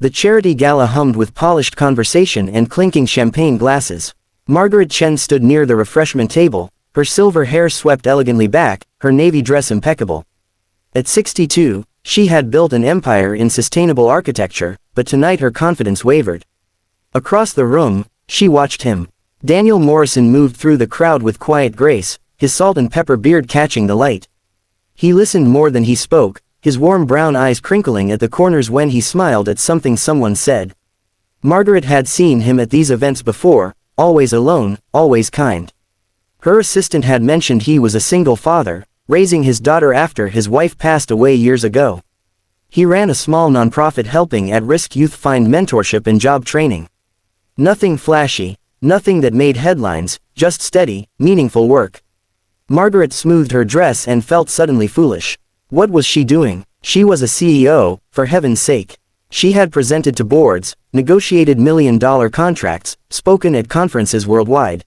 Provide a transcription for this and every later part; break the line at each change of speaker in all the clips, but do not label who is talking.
The charity gala hummed with polished conversation and clinking champagne glasses. Margaret Chen stood near the refreshment table, her silver hair swept elegantly back, her navy dress impeccable. At 62, she had built an empire in sustainable architecture, but tonight her confidence wavered. Across the room, she watched him. Daniel Morrison moved through the crowd with quiet grace, his salt and pepper beard catching the light. He listened more than he spoke, his warm brown eyes crinkling at the corners when he smiled at something someone said. Margaret had seen him at these events before, always alone, always kind. Her assistant had mentioned he was a single father, raising his daughter after his wife passed away years ago. He ran a small nonprofit helping at-risk youth find mentorship and job training. Nothing flashy, nothing that made headlines, just steady, meaningful work. Margaret smoothed her dress and felt suddenly foolish. What was she doing? She was a CEO, for heaven's sake. She had presented to boards, negotiated million-dollar contracts, spoken at conferences worldwide.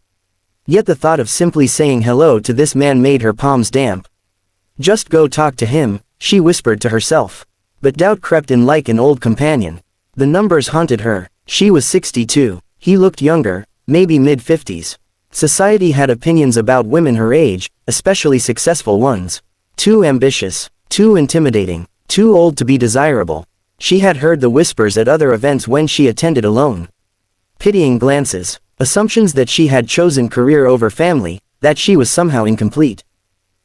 Yet the thought of simply saying hello to this man made her palms damp. Just go talk to him, she whispered to herself. But doubt crept in like an old companion. The numbers haunted her. She was 62. He looked younger, maybe mid-50s. Society had opinions about women her age, especially successful ones. Too ambitious, too intimidating, too old to be desirable. She had heard the whispers at other events when she attended alone. Pitying glances, assumptions that she had chosen career over family, that she was somehow incomplete.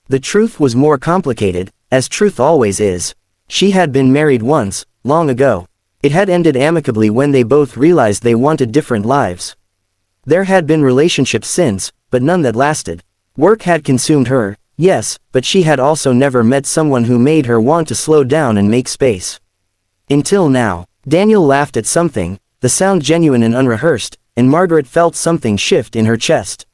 The truth was more complicated, as truth always is. She had been married once, long ago. It had ended amicably when they both realized they wanted different lives. There had been relationships since, but none that lasted. Work had consumed her, yes, but she had also never met someone who made her want to slow down and make space. Until now. Daniel laughed at something, the sound genuine and unrehearsed, and Margaret felt something shift in her chest.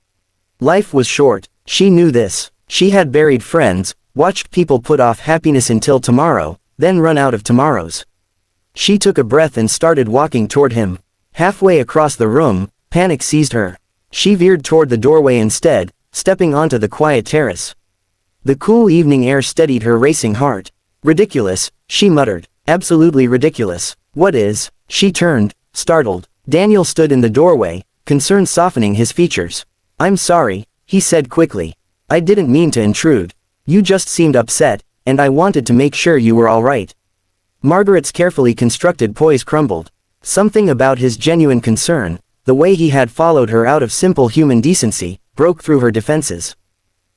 Life was short, she knew this. She had buried friends, watched people put off happiness until tomorrow, then run out of tomorrows. She took a breath and started walking toward him. Halfway across the room, panic seized her. She veered toward the doorway instead, stepping onto the quiet terrace. The cool evening air steadied her racing heart. Ridiculous, she muttered. Absolutely ridiculous. What is? She turned, startled. Daniel stood in the doorway, concern softening his features. I'm sorry, he said quickly. I didn't mean to intrude. You just seemed upset, and I wanted to make sure you were all right. Margaret's carefully constructed poise crumbled. Something about his genuine concern, the way he had followed her out of simple human decency, broke through her defenses.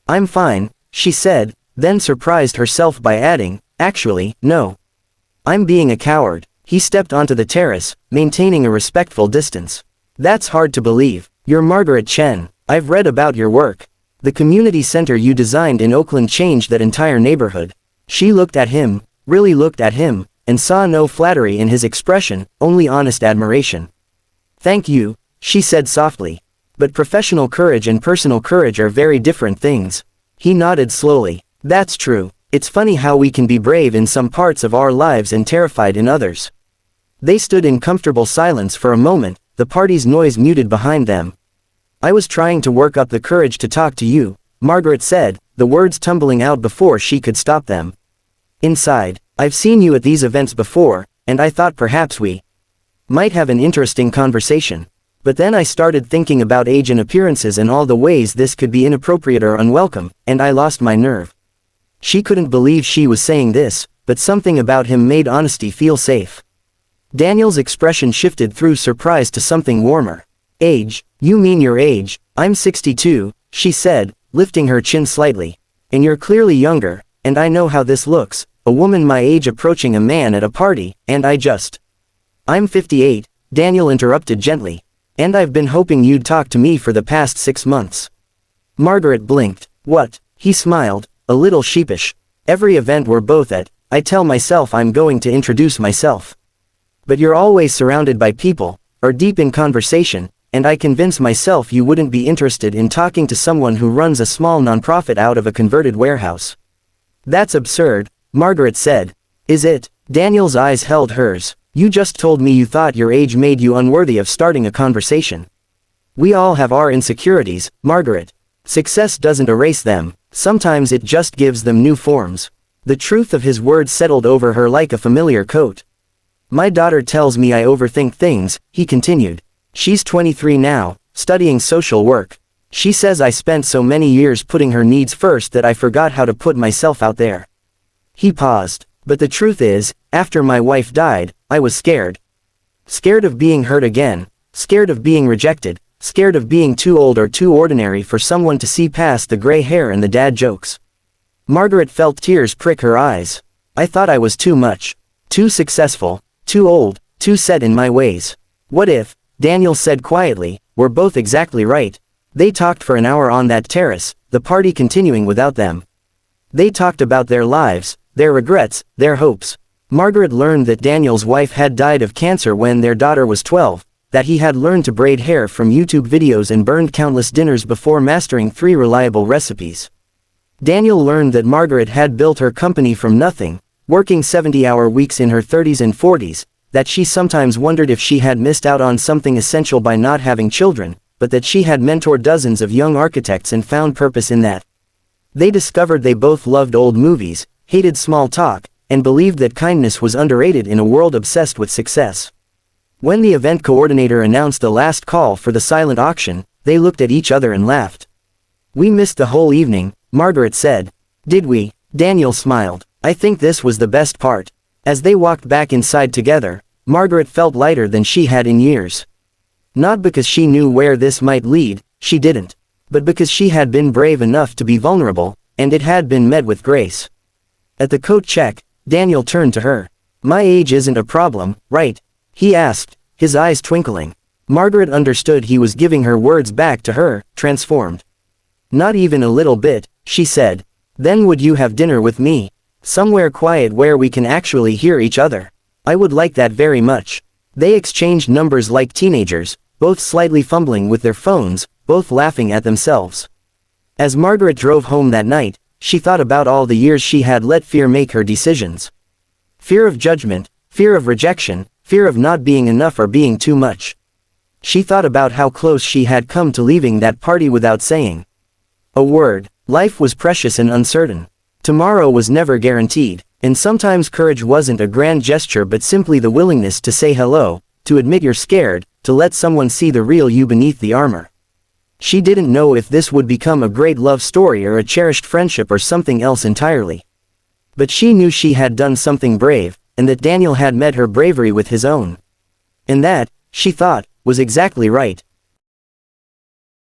I'm fine, she said, then surprised herself by adding, actually, no. I'm being a coward. He stepped onto the terrace, maintaining a respectful distance. That's hard to believe. You're Margaret Chen. I've read about your work. The community center you designed in Oakland changed that entire neighborhood. She looked at him, really looked at him, and saw no flattery in his expression, only honest admiration. Thank you, she said softly. But professional courage and personal courage are very different things. He nodded slowly. That's true. It's funny how we can be brave in some parts of our lives and terrified in others. They stood in comfortable silence for a moment, the party's noise muted behind them. I was trying to work up the courage to talk to you, Margaret said, the words tumbling out before she could stop them. Inside, I've seen you at these events before, and I thought perhaps we might have an interesting conversation. But then I started thinking about age and appearances and all the ways this could be inappropriate or unwelcome, and I lost my nerve. She couldn't believe she was saying this, but something about him made honesty feel safe. Daniel's expression shifted through surprise to something warmer. Age? You mean your age? I'm 62, she said, lifting her chin slightly. And you're clearly younger, and I know how this looks, a woman my age approaching a man at a party, and I'm 58, Daniel interrupted gently. And I've been hoping you'd talk to me for the past 6 months. Margaret blinked. What? He smiled, a little sheepish. Every event we're both at, I tell myself I'm going to introduce myself. But you're always surrounded by people, or deep in conversation, and I convince myself you wouldn't be interested in talking to someone who runs a small nonprofit out of a converted warehouse. That's absurd, Margaret said. Is it? Daniel's eyes held hers. You just told me you thought your age made you unworthy of starting a conversation. We all have our insecurities, Margaret. Success doesn't erase them, sometimes it just gives them new forms. The truth of his words settled over her like a familiar coat. My daughter tells me I overthink things, he continued. She's 23 now, studying social work. She says I spent so many years putting her needs first that I forgot how to put myself out there. He paused. But the truth is, after my wife died, I was scared. Scared of being hurt again, scared of being rejected, scared of being too old or too ordinary for someone to see past the gray hair and the dad jokes. Margaret felt tears prick her eyes. I thought I was too much. Too successful, too old, too set in my ways. What if, Daniel said quietly, we're both exactly right. They talked for an hour on that terrace, the party continuing without them. They talked about their lives, their regrets, their hopes. Margaret learned that Daniel's wife had died of cancer when their daughter was 12, that he had learned to braid hair from YouTube videos and burned countless dinners before mastering 3 reliable recipes. Daniel learned that Margaret had built her company from nothing, working 70-hour weeks in her 30s and 40s, that she sometimes wondered if she had missed out on something essential by not having children, but that she had mentored dozens of young architects and found purpose in that. They discovered they both loved old movies, hated small talk, and believed that kindness was underrated in a world obsessed with success. When the event coordinator announced the last call for the silent auction, they looked at each other and laughed. We missed the whole evening, Margaret said. Did we? Daniel smiled. I think this was the best part. As they walked back inside together, Margaret felt lighter than she had in years. Not because she knew where this might lead, she didn't. But because she had been brave enough to be vulnerable, and it had been met with grace. At the coat check, Daniel turned to her. My age isn't a problem, right? He asked, his eyes twinkling. Margaret understood he was giving her words back to her, transformed. Not even a little bit, she said. Then would you have dinner with me? Somewhere quiet where we can actually hear each other. I would like that very much. They exchanged numbers like teenagers, both slightly fumbling with their phones, both laughing at themselves. As Margaret drove home that night, she thought about all the years she had let fear make her decisions. Fear of judgment, fear of rejection, fear of not being enough or being too much. She thought about how close she had come to leaving that party without saying a word. Life was precious and uncertain. Tomorrow was never guaranteed, and sometimes courage wasn't a grand gesture but simply the willingness to say hello, to admit you're scared, to let someone see the real you beneath the armor. She didn't know if this would become a great love story or a cherished friendship or something else entirely. But she knew she had done something brave, and that Daniel had met her bravery with his own. And that, she thought, was exactly right.